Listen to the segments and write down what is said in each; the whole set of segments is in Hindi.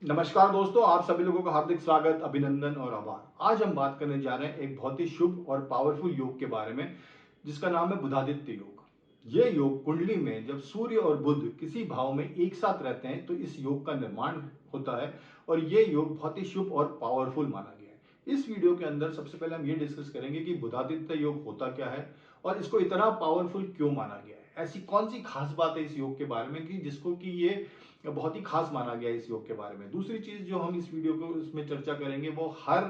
नमस्कार दोस्तों, आप सभी लोगों का हार्दिक स्वागत, अभिनंदन और आभार। आज हम बात करने जा रहे हैं एक बहुत ही शुभ और पावरफुल योग के बारे में, जिसका नाम है बुधादित्य योग। ये योग कुंडली में जब सूर्य और बुध किसी भाव में एक साथ रहते हैं तो इस योग का निर्माण होता है और ये योग बहुत ही शुभ और पावरफुल माना गया है। इस वीडियो के अंदर सबसे पहले हम ये डिस्कस करेंगे कि बुधादित्य योग होता क्या है और इसको इतना पावरफुल क्यों माना गया है। ऐसी कौन सी खास बात है इस योग के बारे में कि जिसको कि ये बहुत ही खास माना गया है इस योग के बारे में। दूसरी चीज जो हम इस वीडियो को इसमें चर्चा करेंगे वो हर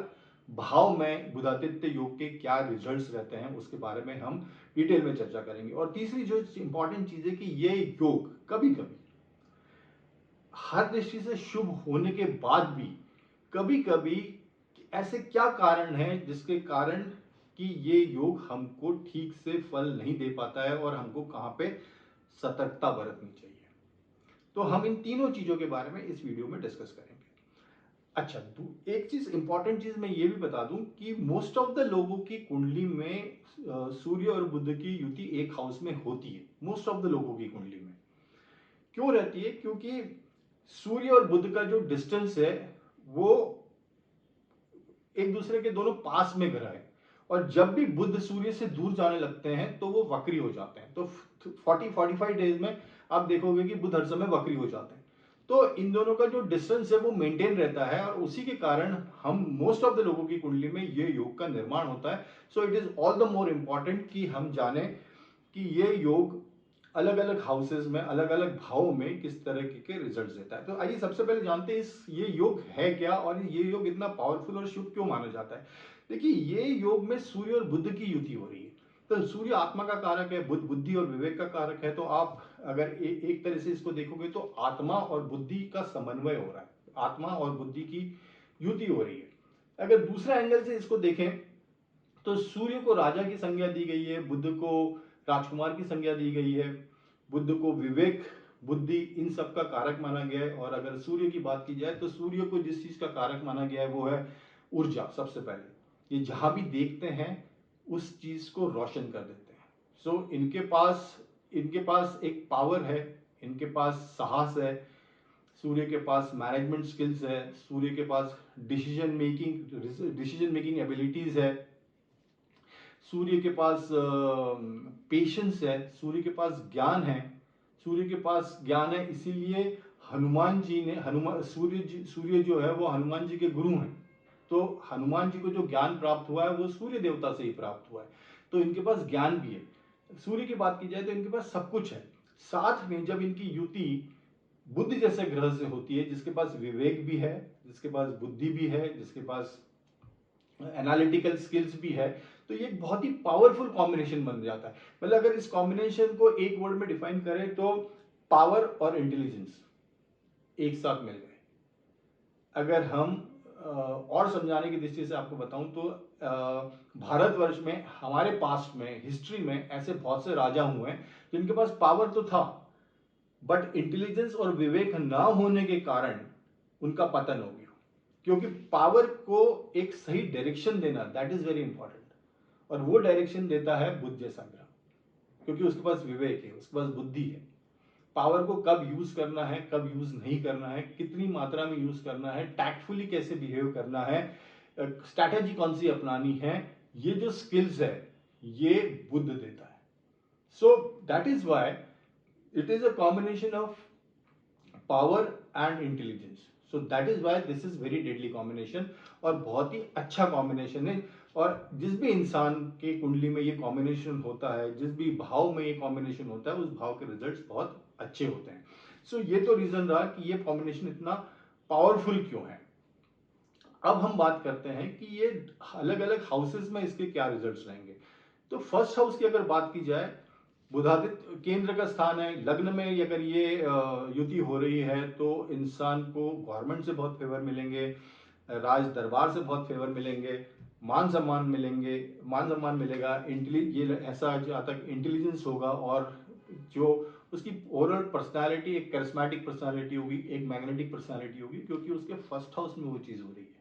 भाव में बुधादित्य योग के क्या रिजल्ट्स रहते हैं उसके बारे में हम डिटेल में चर्चा करेंगे। और तीसरी जो इंपॉर्टेंट चीज है कि ये योग कभी कभी हर दृष्टि से शुभ होने के बाद भी कभी कभी ऐसे क्या कारण है जिसके कारण कि ये योग हमको ठीक से फल नहीं दे पाता है और हमको कहां पे सतर्कता बरतनी चाहिए। तो हम इन तीनों चीजों के बारे में इस वीडियो में डिस्कस करेंगे। अच्छा, एक चीज इंपॉर्टेंट चीज मैं ये भी बता दूं कि मोस्ट ऑफ द लोगों की कुंडली में सूर्य और बुध की युति एक हाउस में होती है। मोस्ट ऑफ द लोगों की कुंडली में क्यों रहती है? क्योंकि सूर्य और बुध का जो डिस्टेंस है वो एक दूसरे के दोनों पास में ग्रह है और जब भी बुध सूर्य से दूर जाने लगते हैं तो वो वक्री हो जाते हैं। तो 40-45 डेज में आप देखोगे कि बुध हर समय वक्री हो जाते हैं। तो इन दोनों का जो डिस्टेंस है वो मेंटेन रहता है और उसी के कारण हम मोस्ट ऑफ द लोगों की कुंडली में ये योग का निर्माण होता है। So it is all the more important कि हम जाने कि ये योग अलग अलग हाउसेस में अलग अलग भाव में किस तरह के रिजल्ट देता है। तो आइए सबसे पहले जानते हैं इस ये योग है क्या और ये योग इतना पावरफुल और शुभ क्यों माना जाता है। देखिए, ये योग में सूर्य और बुध की युति हो रही है। तो सूर्य आत्मा का कारक है, बुध बुद्धि और विवेक का कारक है। तो आप अगर एक तरह से इसको देखोगे तो आत्मा और बुद्धि का समन्वय हो रहा है, आत्मा और बुद्धि की युति हो रही है। अगर दूसरा एंगल से इसको देखें तो सूर्य को राजा की संज्ञा दी गई है, बुध को राजकुमार की संज्ञा दी गई है, बुध को विवेक बुद्धि इन सब का कारक माना गया है। और अगर सूर्य की बात की जाए तो सूर्य को जिस चीज का कारक माना गया है वो है ऊर्जा। सबसे पहले ये जहां भी देखते हैं उस चीज को रोशन कर देते हैं। सो इनके पास एक पावर है, इनके पास साहस है, सूर्य के पास मैनेजमेंट स्किल्स है, सूर्य के पास डिसीजन मेकिंग एबिलिटीज है, सूर्य के पास पेशेंस है, सूर्य के पास ज्ञान है। सूर्य के पास ज्ञान है इसीलिए हनुमान जी ने सूर्य जो है वो हनुमान जी के गुरु हैं। तो हनुमान जी को जो ज्ञान प्राप्त हुआ है वो सूर्य देवता से ही प्राप्त हुआ है। तो इनके पास ज्ञान भी है। सूर्य की बात की जाए तो इनके पास सब कुछ है। साथ में जब इनकी युति बुद्ध जैसे ग्रह से होती है जिसके पास विवेक भी है, जिसके पास बुद्धि भी है, जिसके पास एनालिटिकल स्किल्स भी है, तो ये एक बहुत ही पावरफुल कॉम्बिनेशन बन जाता है। मतलब अगर इस कॉम्बिनेशन को एक वर्ड में डिफाइन करें तो पावर और इंटेलिजेंस एक साथ मिल गए। अगर हम और समझाने की दृष्टि से आपको बताऊं तो भारतवर्ष में हमारे पास्ट में हिस्ट्री में ऐसे बहुत से राजा हुए हैं जिनके पास पावर तो था बट इंटेलिजेंस और विवेक ना होने के कारण उनका पतन हो गया। क्योंकि पावर को एक सही डायरेक्शन देना दैट इज वेरी इंपॉर्टेंट और वो डायरेक्शन देता है बुद्ध जैसा ग्रह। क्योंकि उसके पास विवेक है, उसके पास बुद्धि है। पावर को कब यूज करना है, कब यूज नहीं करना है, कितनी मात्रा में यूज करना है, टैक्टफुली कैसे बिहेव करना है, स्ट्रैटेजी कौन सी अपनानी है, ये जो स्किल्स है ये बुद्ध देता है। So that is why it is a combination of power and intelligence. So that is why this is very deadly combination और बहुत ही अच्छा कॉम्बिनेशन है। और जिस भी इंसान के कुंडली में ये कॉम्बिनेशन होता है, जिस भी भाव में ये कॉम्बिनेशन होता है, उस भाव के रिजल्ट्स बहुत अच्छे होते हैं। सो ये तो रीजन रहा कि ये कॉम्बिनेशन इतना पावरफुल क्यों है। अब हम बात करते हैं कि ये अलग अलग हाउसेस में इसके क्या रिजल्ट्स रहेंगे। तो फर्स्ट हाउस की अगर बात की जाए, बुधादित्य केंद्र का स्थान है। लग्न में अगर ये युति हो रही है तो इंसान को गवर्नमेंट से बहुत फेवर मिलेंगे, राज दरबार से बहुत फेवर मिलेंगे, मान सम्मान मिलेंगे, मान सम्मान मिलेगा। ये ऐसा जहाँ तक इंटेलिजेंस होगा और जो उसकी ओवरऑल पर्सनालिटी एक करिस्मेटिक पर्सनालिटी होगी, एक मैग्नेटिक पर्सनालिटी होगी, क्योंकि उसके फर्स्ट हाउस में वो चीज हो रही है।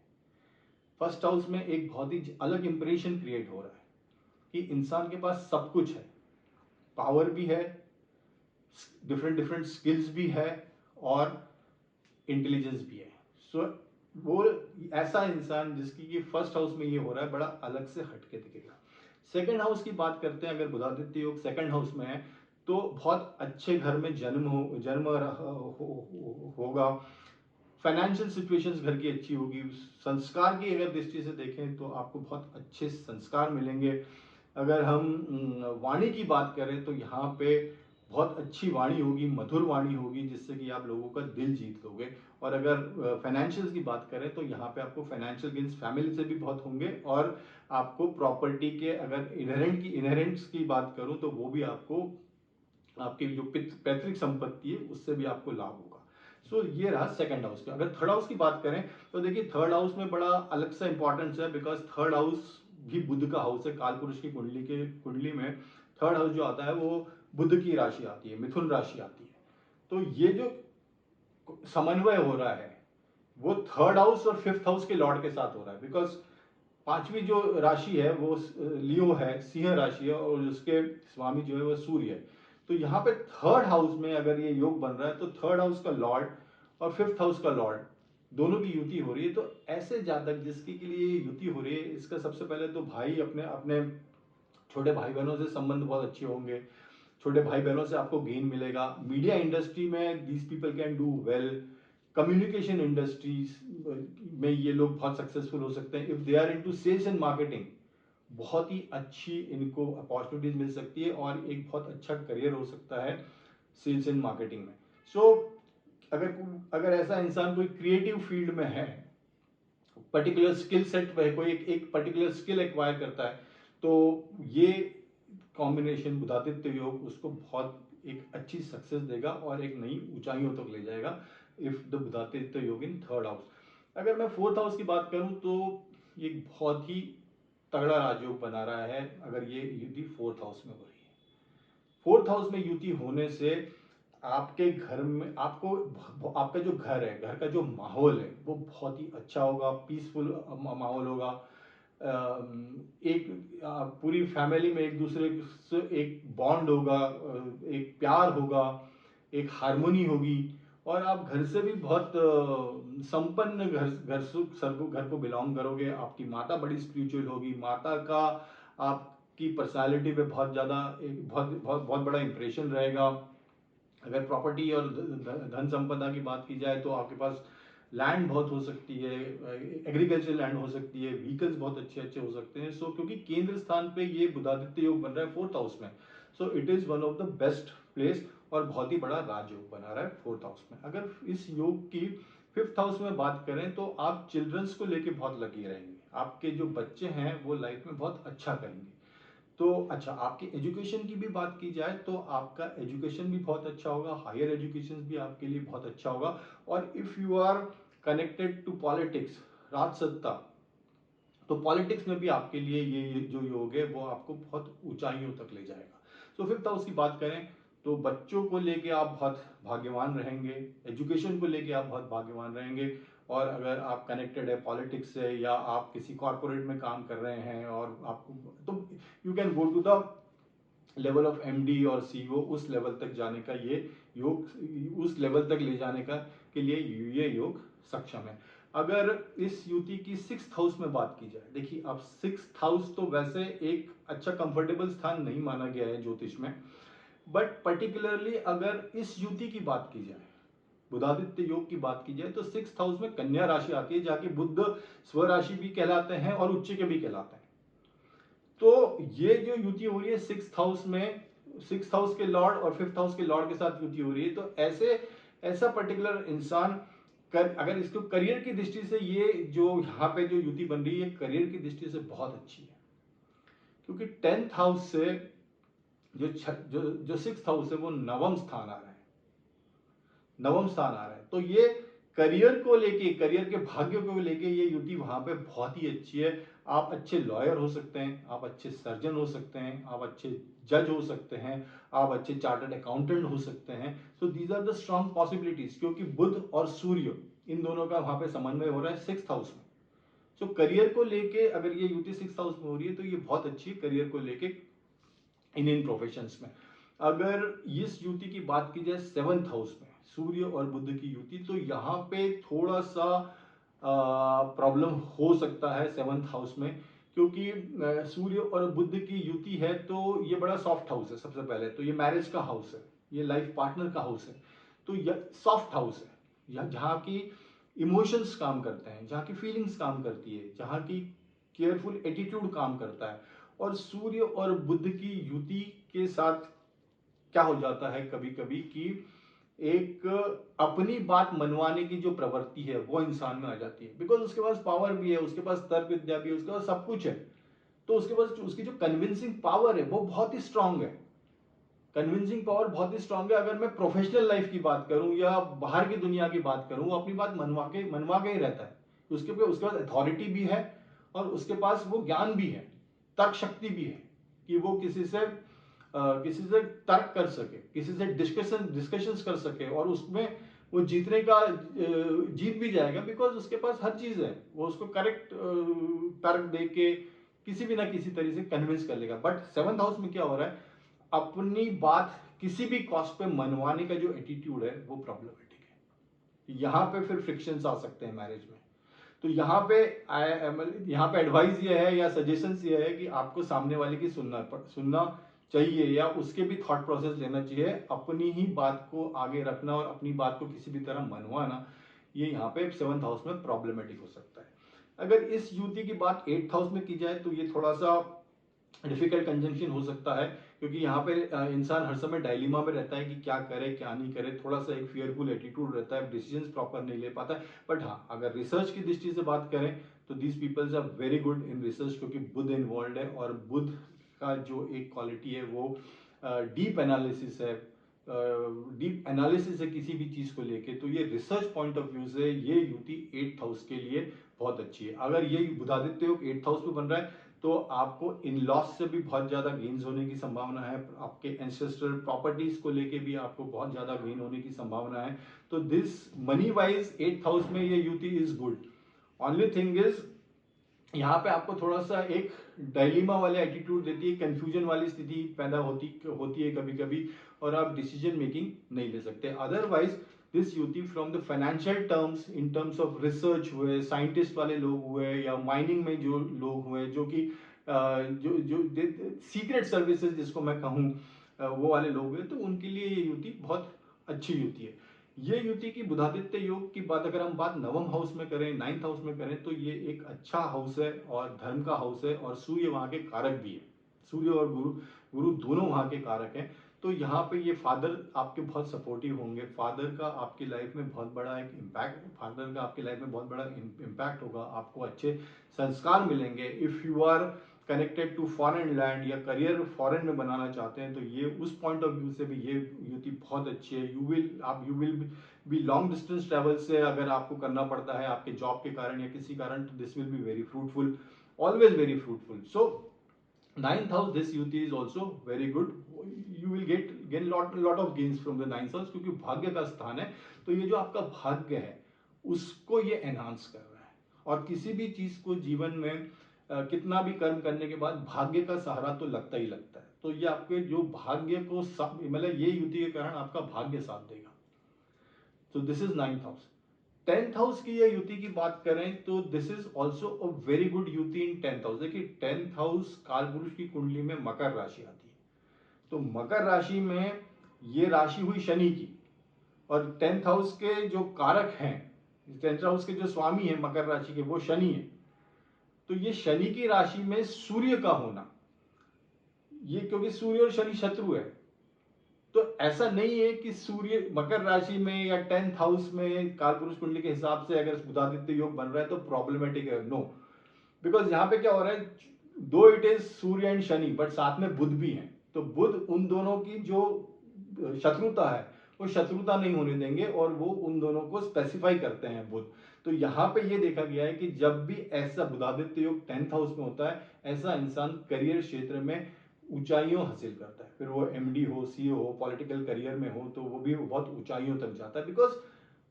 फर्स्ट हाउस में एक बहुत ही अलग इंप्रेशन क्रिएट हो रहा है कि इंसान के पास सब कुछ है, पावर भी है, डिफरेंट डिफरेंट स्किल्स भी है और इंटेलिजेंस भी है। सो वो ऐसा इंसान जिसकी कि फर्स्ट हाउस में ये हो रहा है बड़ा अलग से हटके दिखेगा। सेकंड हाउस की बात करते हैं, अगर बुधादित्य योग सेकंड हाउस में है तो बहुत अच्छे घर में होगा। फाइनेंशियल सिचुएशंस घर की अच्छी होगी। संस्कार की अगर दृष्टि से देखें तो आपको बहुत अच्छे संस्कार मिलेंगे। अगर हम वाणी की बात करें तो यहाँ पे बहुत अच्छी वाणी होगी, मधुर वाणी होगी, जिससे कि आप लोगों का दिल जीत लोगे। और अगर फाइनेंशियल्स की बात करें तो यहाँ पे आपको फाइनेंशियल गेन्स फैमिली से भी बहुत होंगे, और आपको प्रॉपर्टी के अगर इनहेरेंट्स की बात करूं तो वो भी आपको, आपकी जो पैतृक संपत्ति है उससे भी आपको लाभ होगा। सो ये रहा सेकंड हाउस का। अगर थर्ड हाउस की बात करें तो देखिए थर्ड हाउस में बड़ा अलग सा इंपॉर्टेंस है, बिकॉज थर्ड हाउस भी बुध का हाउस है। काल पुरुष की कुंडली में थर्ड हाउस जो आता है वो बुध की राशि आती है, मिथुन राशि आती है। तो ये जो समन्वय हो रहा है वो थर्ड हाउस और फिफ्थ हाउस के लॉर्ड के साथ हो रहा है, बिकॉज पांचवी जो राशि है वो लियो है, सिंह राशि है, और उसके स्वामी जो है वो सूर्य है। तो यहाँ पे थर्ड हाउस में अगर ये योग बन रहा है तो थर्ड हाउस का लॉर्ड और फिफ्थ हाउस का लॉर्ड दोनों की युति हो रही है। तो ऐसे जातक जिसके के लिए युति हो रही है, इसका सबसे पहले तो भाई अपने अपने छोटे भाई बहनों से संबंध बहुत अच्छे होंगे। छोटे भाई बहनों से आपको गेन मिलेगा। मीडिया इंडस्ट्री में these people can do well. Communication industries में ये लोग बहुत सक्सेसफुल हो सकते हैं। If they are into sales and marketing, बहुत ही अच्छी इनको अपॉर्चुनिटीज मिल सकती है और एक बहुत अच्छा करियर हो सकता है सेल्स एंड मार्केटिंग में। सो अगर अगर ऐसा इंसान कोई क्रिएटिव फील्ड में है, पर्टिकुलर स्किल सेट पे कोई एक पर्टिकुलर स्किल एक्वायर करता है, तो ये कॉम्बिनेशन बुधादित्य योग उसको बहुत एक अच्छी सक्सेस देगा और एक नई ऊंचाइयों तक ले जाएगा। इफ द बुधादित्य योग इन थर्ड हाउस। अगर मैं फोर्थ हाउस की बात करूं तो ये बहुत ही तगड़ा राजयोग बना रहा है अगर ये युति फोर्थ हाउस में हो रही है। फोर्थ हाउस में युति होने से आपके घर में आपको, आपका जो घर है, घर का जो माहौल है वो बहुत ही अच्छा होगा, पीसफुल माहौल होगा। एक पूरी फैमिली में एक दूसरे से एक बॉन्ड होगा, एक प्यार होगा, एक हारमोनी होगी, और आप घर से भी बहुत संपन्न घर को बिलोंग करोगे। आपकी माता बड़ी स्पिरिचुअल होगी, माता का आपकी पर्सनालिटी पे बहुत ज्यादा एक बहुत बहुत बहुत बड़ा इंप्रेशन रहेगा। अगर प्रॉपर्टी और धन संपदा की बात की जाए तो आपके पास लैंड बहुत हो सकती है, एग्रीकल्चर लैंड हो सकती है, व्हीकल्स बहुत अच्छे अच्छे हो सकते हैं। सो क्योंकि केंद्र स्थान पे ये बुधादित्य योग बन रहा है फोर्थ हाउस में, so it is one of the best place और बहुत ही बड़ा राजयोग बना रहा है फोर्थ हाउस में। अगर इस योग की फिफ्थ हाउस में बात करें तो आप चिल्ड्रंस को लेके बहुत लगे रहेंगे। आपके जो बच्चे हैं वो लाइफ में बहुत अच्छा करेंगे। तो अच्छा, आपकी एजुकेशन की भी बात की जाए तो आपका एजुकेशन भी बहुत अच्छा होगा, हायर एजुकेशन भी आपके लिए बहुत अच्छा होगा। और if you are connected to politics, राज सत्ता, तो पॉलिटिक्स में भी आपके लिए ये जो योग है वो आपको बहुत ऊंचाइयों तक ले जाएगा। तो फिफ्थ हाउस की बात करें तो बच्चों को लेके आप बहुत भाग्यवान रहेंगे, एजुकेशन को लेके आप बहुत भाग्यवान रहेंगे। और अगर आप कनेक्टेड है पॉलिटिक्स से या आप किसी कॉरपोरेट में काम कर रहे हैं और आपको, तो you can go to the level of MD और सीईओ, उस लेवल तक जाने का ये योग, उस लेवल तक ले जाने का के लिए ये योग सक्षम है। अगर इस युति की सिक्स्थ हाउस में बात की जाए, देखिए अब सिक्स्थ हाउस तो वैसे एक अच्छा कंफर्टेबल स्थान नहीं माना गया है ज्योतिष में, बट पर्टिकुलरली अगर इस युति की बात की जाए, बुधादित्य योग की बात की जाए, तो सिक्स्थ हाउस में कन्या राशि आती है, जाके बुध स्वराशि भी कहलाते हैं और उच्च के भी कहलाते हैं। तो ये जो युति हो रही है सिक्स्थ हाउस में, सिक्स्थ हाउस के लॉर्ड और फिफ्थ हाउस के लॉर्ड के साथ युति हो रही है, तो ऐसा पर्टिकुलर इंसान अगर इसको करियर की दृष्टि से, ये जो यहाँ पे जो युति बन रही है करियर की दृष्टि से बहुत अच्छी है, क्योंकि टेंथ हाउस से जो सिक्स्थ हाउस है वो नवम स्थान आ रहा है, नवम स्थान आ रहा है। तो ये करियर को लेके, करियर के भाग्य को लेके ये युति वहां पे बहुत ही अच्छी है। आप अच्छे लॉयर हो सकते हैं, आप अच्छे सर्जन हो सकते हैं, आप अच्छे जज हो सकते हैं, आप अच्छे चार्टर्ड अकाउंटेंट हो सकते हैं। So these are the strong possibilities, क्योंकि बुध और सूर्य इन दोनों का वहां पे समन्वय हो रहा है सिक्स्थ हाउस में। सो करियर को लेके अगर ये युति सिक्स्थ हाउस में हो रही है तो ये बहुत अच्छी है करियर को लेके इन प्रोफेशंस में। अगर इस युति की बात की जाए सेवंथ हाउस में, सूर्य और बुध की युति, तो यहाँ पे थोड़ा सा प्रॉब्लम हो सकता है सेवंथ हाउस में, क्योंकि सूर्य और बुध की युति है तो ये बड़ा सॉफ्ट हाउस है। सबसे पहले तो ये मैरिज का हाउस है, ये लाइफ पार्टनर का हाउस है, तो ये सॉफ्ट हाउस है, जहाँ की इमोशंस काम करते हैं, जहाँ की फीलिंग्स काम करती है, जहाँ की केयरफुल एटीट्यूड काम करता है। और सूर्य और बुध की युति के साथ क्या हो जाता है कभी कभी कि एक अपनी बात मनवाने की जो प्रवृत्ति है वो इंसान में आ जाती है, बिकॉज उसके पास पावर भी है, उसके पास तर्क विद्या भी है, उसके पास सब कुछ है। तो उसके पास उसकी जो कन्विंसिंग पावर है वो बहुत ही स्ट्रांग है। कन्विंसिंग पावर बहुत ही स्ट्रांग है। अगर मैं प्रोफेशनल लाइफ की बात करूं या बाहर की दुनिया की बात करूं, वो अपनी बात मनवा के ही रहता है। उसके पास अथॉरिटी भी है और उसके पास वो ज्ञान भी है, तर्क शक्ति भी है कि वो किसी से तर्क कर सके, किसी से डिस्कशंस कर सके, और उसमें वो जीतने का जीत भी जाएगा, बिकॉज उसके पास हर चीज है। वो उसको करेक्ट तर्क दे के किसी भी ना किसी तरीके से कन्विंस कर लेगा। बट सेवंथ हाउस में क्या हो रहा है, अपनी बात किसी भी कॉस्ट पे मनवाने का जो एटीट्यूड है वो प्रॉब्लमेटिक है। यहाँ पे फिर फ्रिक्शंस आ सकते हैं मैरिज में। तो यहाँ पे एडवाइस ये है या सजेशंस ये है कि आपको सामने वाले की सुनना चाहिए, या उसके भी थॉट प्रोसेस लेना चाहिए। अपनी ही बात को आगे रखना और अपनी बात को किसी भी तरह मनवाना, ये यहाँ पे सेवंथ हाउस में प्रॉब्लमेटिक हो सकता है। अगर इस युति की बात एट्थ हाउस में की जाए तो ये थोड़ा सा डिफिकल्ट कंजंक्शन हो सकता है, क्योंकि यहाँ पे इंसान हर समय डायलिमा में रहता है कि क्या करे क्या नहीं करे। थोड़ा सा एक फियरफुल एटीट्यूड रहता है, डिसीजंस प्रॉपर नहीं ले पाता है। बट हाँ, अगर रिसर्च की दृष्टि से बात करें तो these peoples are very good in research, क्योंकि बुध इन्वॉल्व है, और बुध का जो एक क्वालिटी है वो डीप एनालिसिस है। डीप एनालिसिस है किसी भी चीज को लेके। तो ये रिसर्च पॉइंट ऑफ व्यू से ये युति एट्थ हाउस के लिए बहुत अच्छी है। अगर ये बुधादित्य योग एट्थ हाउस में बन रहा है तो आपको इन लॉस से भी बहुत ज्यादा गेन्स होने की संभावना है। आपके एंसेस्ट्रल प्रॉपर्टीज को लेके भी आपको बहुत ज्यादा गेन होने की संभावना है। तो this money wise eighth house में ये युति is good. Only thing is यहाँ पे आपको थोड़ा सा एक डायलिमा वाले एटीट्यूड देती है, कंफ्यूजन वाली स्थिति पैदा होती है कभी कभी, और आप डिसीजन मेकिंग नहीं ले सकते। अदरवाइज दिस युति from the financial terms, in terms of research हुए, साइंटिस्ट वाले लोग हुए, या माइनिंग में जो लोग हुए, जो कि जो जो सीक्रेट सर्विसेज जिसको मैं कहूँ, वो वाले लोग हुए, तो उनके लिए ये युति बहुत अच्छी युति है। ये युति की बुधादित्य योग की बात अगर हम बात नवम हाउस में करें, नाइन्थ हाउस में करें, तो ये एक अच्छा हाउस है और धर्म का हाउस है, और सूर्य वहां के कारक भी है। सूर्य और गुरु गुरु दोनों वहां के कारक हैं। तो यहाँ पे ये फादर आपके बहुत सपोर्टिव होंगे। फादर का आपकी लाइफ में बहुत बड़ा एक इम्पैक्ट फादर का आपकी लाइफ में बहुत बड़ा इम्पैक्ट होगा। आपको अच्छे संस्कार मिलेंगे। If you are connected to foreign land या करियर फॉरेन में बनाना चाहते हैं, तो ये उस पॉइंट ऑफ व्यू से भी ये युति बहुत अच्छी है। You will be long distance travel से अगर आपको करना पड़ता है आपके जॉब के कारण या किसी कारण, तो this will be very fruitful, always very fruitful. So ninth house, this युति is also very good. You will gain lot of gains from the ninth house, क्योंकि भाग्य का स्थान है। तो ये जो आपका भाग्य है उसको ये एनहांस कर रहा है। और किसी भी चीज को जीवन में कितना भी कर्म करने के बाद भाग्य का सहारा तो लगता ही लगता है। तो ये आपके जो भाग्य को मतलब ये युति के कारण आपका भाग्य साथ देगा। तो this is ninth house. Tenth house की ये युति की बात करें तो this is also a very good युति इन टेंथ हाउस। देखिए, टेंथ हाउस कालपुरुष की कुंडली में मकर राशि आती है। तो मकर राशि में ये राशि हुई शनि की, और टेंथ हाउस के जो कारक हैं, टेंथ हाउस के जो स्वामी है मकर राशि के, वो शनि है। तो ये शनि की राशि में सूर्य का होना, ये क्योंकि सूर्य और शनि शत्रु है, तो ऐसा नहीं है कि सूर्य मकर राशि में या टेंथ हाउस में कालपुरुष कुंडली के हिसाब से अगर बुधादित्य योग बन रहा है तो प्रॉब्लमेटिक है। नो, बिकॉज यहाँ पे क्या हो रहा है, दो it is Surya and Shani, but साथ में बुध भी है। तो बुध उन दोनों की जो शत्रुता है वो शत्रुता नहीं होने देंगे, और वो उन दोनों को स्पेसिफाई करते हैं बुध। तो यहाँ पे ये देखा गया है कि जब भी ऐसा बुधादित्य योग टेंथ हाउस में होता है, ऐसा इंसान करियर क्षेत्र में ऊंचाइयों हासिल करता है। फिर वो एमडी हो, सीईओ हो, पॉलिटिकल करियर में हो, तो वो भी बहुत ऊंचाइयों तक जाता है। बिकॉज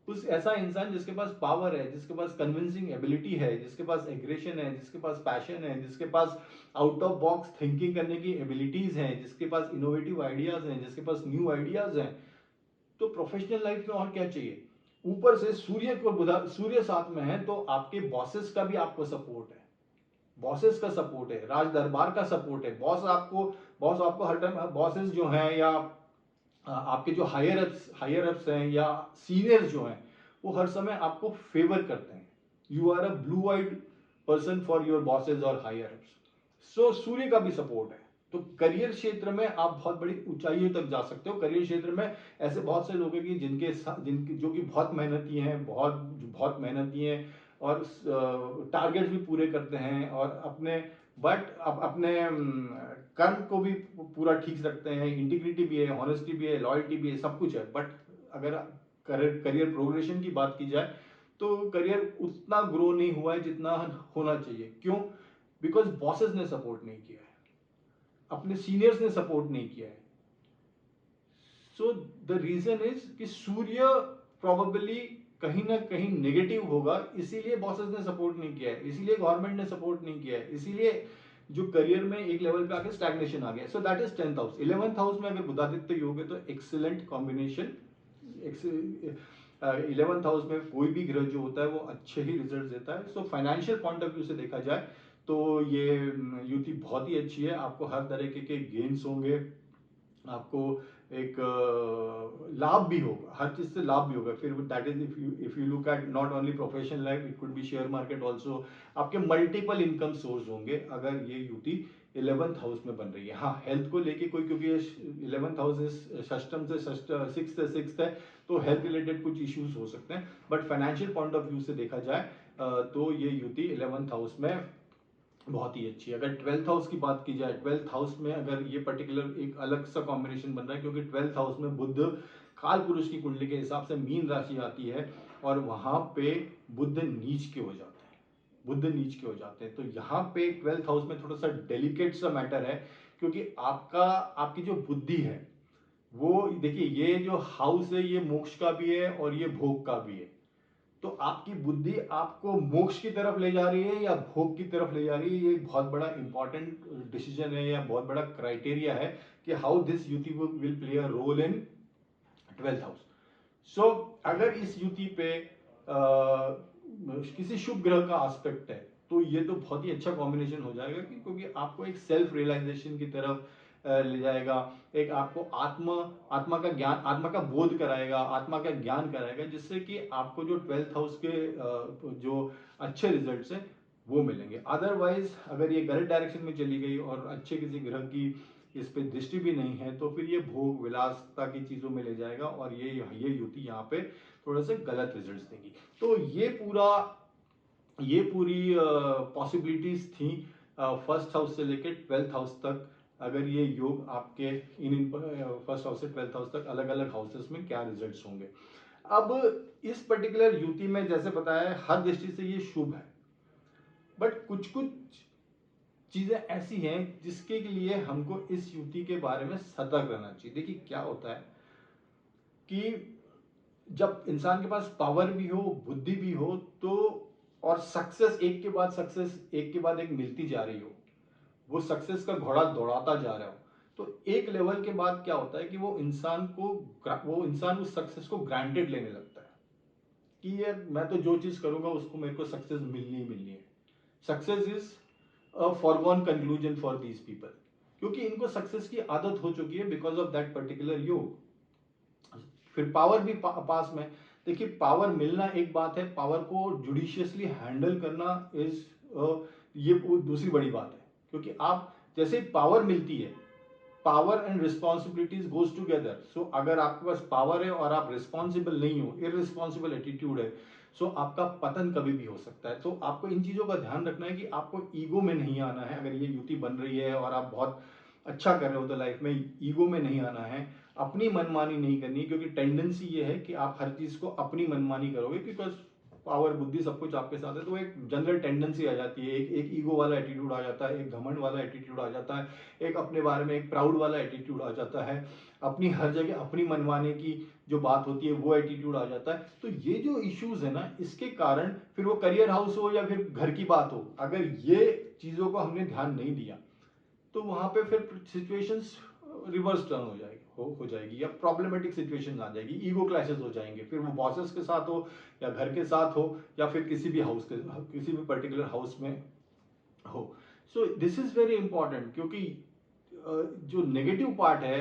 उस ऐसा इंसान जिसके पास पावर है, जिसके पास कन्विंसिंग एबिलिटी है, जिसके पास एग्रेशन है, जिसके पास पैशन है, जिसके pass out of box thinking करने की एबिलिटीज हैं, जिसके पास इनोवेटिव आइडियाज हैं, जिसके पास न्यू आइडियाज हैं, तो प्रोफेशनल लाइफ में और क्या चाहिए। ऊपर से सूर्य साथ में है, तो आपके बॉसेस का भी आपको सपोर्ट है, बॉसेस का सपोर्ट है, राज दरबार का सपोर्ट है। बॉस आपको हर टाइम, बॉसेस जो हैं या आपके जो हायर अप्स हैं या सीनियर्स जो हैं, वो हर समय आपको फेवर करते हैं। You are a blue eyed person for your bosses और हायर अप्स। सो सूर्य का भी सपोर्ट है। तो करियर क्षेत्र में आप बहुत बड़ी ऊंचाइयों तक जा सकते हो। करियर क्षेत्र में ऐसे बहुत से लोग हैं कि जिनके जो कि बहुत मेहनती हैं, बहुत मेहनती हैं और टारगेट्स भी पूरे करते हैं और अपने कर्म को भी पूरा ठीक से रखते हैं। इंटीग्रिटी भी है, ऑनेस्टी भी है, लॉयल्टी भी है, सब कुछ है। बट अगर करियर प्रोग्रेशन की बात की जाए तो करियर उतना ग्रो नहीं हुआ है जितना होना चाहिए। क्यों? बिकॉज बॉसेस ने सपोर्ट नहीं किया है, अपने सीनियर्स ने सपोर्ट नहीं किया है। सो द रीजन इज कि सूर्य प्रोबेबली कहीं ना कहीं नेगेटिव होगा, इसीलिए बॉसेस ने सपोर्ट नहीं किया है, इसीलिए गवर्नमेंट ने सपोर्ट नहीं किया है, इसीलिए जो करियर में एक लेवल पे आके स्टैग्नेशन आ गया। So that is 10th house. 11th house में अगर बुधादित्य योग है तो एक्सीलेंट कॉम्बिनेशन। 11th हाउस में कोई भी ग्रह जो होता है वो अच्छे ही रिजल्ट देता है। So financial point of view से देखा जाए तो ये युति बहुत ही अच्छी है। आपको हर तरीके के गेन्स होंगे, आपको एक लाभ भी होगा, हर चीज से लाभ भी होगा। फिर that is if you look at not only professional life, it could be share market also. आपके मल्टीपल इनकम सोर्स होंगे अगर ये युति 11th हाउस में बन रही है। हाँ, हेल्थ को लेके कोई, क्योंकि 11th हाउस षष्टम से सिक्स्थ है, तो हेल्थ रिलेटेड कुछ इश्यूज हो सकते हैं। But financial point of view से देखा जाए तो ये युति 11th हाउस में बहुत ही अच्छी है। अगर 12th हाउस की बात की जाए, 12th हाउस में अगर ये पर्टिकुलर एक अलग सा कॉम्बिनेशन बन रहा है, क्योंकि 12th हाउस में बुध काल पुरुष की कुंडली के हिसाब से मीन राशि आती है और वहां पे बुध नीच के हो जाते हैं, तो यहाँ पे 12th हाउस में थोड़ा सा डेलिकेट सा मैटर है। क्योंकि आपकी जो बुद्धि है वो, देखिए ये जो हाउस है ये मोक्ष का भी है और ये भोग का भी है। तो आपकी बुद्धि आपको मोक्ष की तरफ ले जा रही है या भोग की तरफ ले जा रही है, ये एक बहुत बड़ा इंपॉर्टेंट डिसीजन है या बहुत बड़ा क्राइटेरिया है कि हाउ दिस युति will play a role in 12th house. So अगर इस युति पे किसी शुभ ग्रह का एस्पेक्ट है तो ये तो बहुत ही अच्छा कॉम्बिनेशन हो जाएगा, क्योंकि आपको एक सेल्फ रियलाइजेशन की तरफ ले जाएगा, एक आपको आत्मा का ज्ञान, आत्मा का बोध कराएगा, आत्मा का ज्ञान कराएगा, जिससे कि आपको जो 12th हाउस के जो अच्छे रिजल्ट्स हैं वो मिलेंगे। अदरवाइज अगर ये गलत डायरेक्शन में चली गई और अच्छे किसी ग्रह की इस पे दृष्टि भी नहीं है तो फिर ये भोग विलासता की चीजों में ले जाएगा और ये युति यहाँ पे थोड़ा सा गलत रिजल्ट्स देगी। तो ये पूरी पॉसिबिलिटीज थी फर्स्ट हाउस से लेकर 12th हाउस तक। अगर ये योग आपके इन फर्स्ट हाउस से 12th हाउस तक अलग अलग हाउसेस में क्या रिजल्ट्स होंगे। अब इस पर्टिकुलर युति में जैसे बताया हर दृष्टि से ये शुभ है, बट कुछ कुछ चीजें ऐसी हैं जिसके लिए हमको इस युति के बारे में सतर्क रहना चाहिए। देखिए क्या होता है कि जब इंसान के पास पावर भी हो, बुद्धि भी हो, तो और सक्सेस एक के बाद एक मिलती जा रही हो, वो सक्सेस का घोड़ा दौड़ाता जा रहा हो, तो एक लेवल के बाद क्या होता है कि वो इंसान उस सक्सेस को ग्रांटेड लेने लगता है कि यार मैं तो जो चीज करूंगा उसको मेरे को सक्सेस मिलनी ही मिलनी है। Success is a foregone conclusion for these people, क्योंकि इनको सक्सेस की आदत हो चुकी है बिकॉज ऑफ दैट पर्टिकुलर योग। फिर पावर भी पास में। देखिए पावर मिलना एक बात है, पावर को जुडिशियसली हैंडल करना इज ये दूसरी बड़ी बात है। क्योंकि आप जैसे पावर मिलती है, power and responsibilities goes together. So अगर आपके पास पावर है और आप रिस्पॉन्सिबल नहीं हो, इररिस्पॉन्सिबल एटीट्यूड है, सो आपका पतन कभी भी हो सकता है। तो आपको इन चीजों का ध्यान रखना है कि आपको ईगो में नहीं आना है। अगर ये युति बन रही है और आप बहुत अच्छा कर रहे हो तो लाइफ में ईगो में नहीं आना है, अपनी मनमानी नहीं करनी, क्योंकि टेंडेंसी ये है कि आप हर चीज को अपनी मनमानी करोगे, बिकॉज पावर बुद्धि सब कुछ आपके साथ है। तो एक जनरल टेंडेंसी आ जाती है, एक ईगो वाला एटीट्यूड आ जाता है, एक घमंड वाला एटीट्यूड आ जाता है, एक अपने बारे में एक प्राउड वाला एटीट्यूड आ जाता है, अपनी हर जगह अपनी मनमाने की जो बात होती है वो एटीट्यूड आ जाता है। तो ये जो इश्यूज है ना, इसके कारण फिर वो करियर हाउस हो या फिर घर की बात हो, अगर ये चीजों को हमने ध्यान नहीं दिया तो वहां पे फिर सिचुएशंस रिवर्स टर्न हो जाएगी। हो जाएगी, या प्रॉब्लमेटिक सिचुएशन आ जाएगी, ईगो क्लैशेस हो जाएंगे, फिर वो बॉसेस के साथ हो या घर के साथ हो या फिर किसी भी पर्टिकुलर हाउस में हो। सो दिस इज वेरी इंपॉर्टेंट, क्योंकि जो नेगेटिव पार्ट है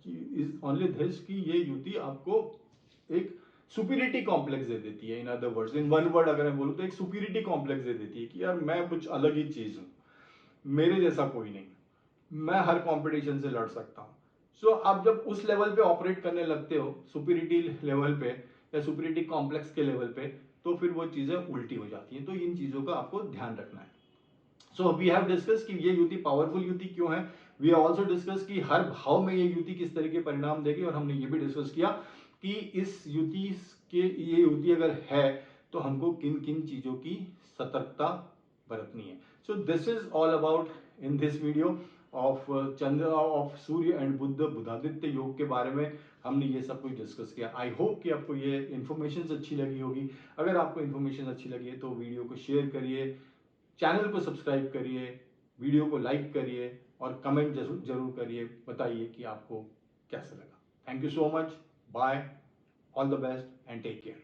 इज ओनली दिस कि ये युति आपको एक सुपीरियरिटी कॉम्प्लेक्स दे देती है। In other words, in one word अगर मैं बोलूँ तो एक सुपीरियरिटी कॉम्प्लेक्स दे देती है कि यार मैं कुछ अलग ही चीज हूँ, मेरे जैसा कोई नहीं, मैं हर कंपटीशन से लड़ सकता हूँ। सो आप जब उस लेवल पे ऑपरेट करने लगते हो, सुपीरियरिटी लेवल पे या सुपीरियरिटी कॉम्प्लेक्स के लेवल पे, तो फिर वो चीजें उल्टी हो जाती हैं। तो इन चीजों का आपको ध्यान रखना है। सो वी हैव डिस्कस कि ये युति पावरफुल युति क्यों है। वी हैव आल्सो डिस्कस कि हर भाव में ये युति किस तरह के परिणाम देगी, और हमने ये भी डिस्कस किया कि इस युति के ये युति अगर है तो हमको किन किन चीजों की सतर्कता बरतनी है। So this is all about in this video of Chandra of Surya and Budh Budhaditya yoga के बारे में हमने ये सब कुछ डिस्कस किया। आई होप कि आपको ये इन्फॉर्मेशन अच्छी लगी होगी। अगर आपको इन्फॉर्मेशन अच्छी लगी है तो वीडियो को शेयर करिए, चैनल को सब्सक्राइब करिए, वीडियो को लाइक करिए और कमेंट जरूर करिए, बताइए कि आपको कैसा लगा। Thank you so much, bye, all the best and take care.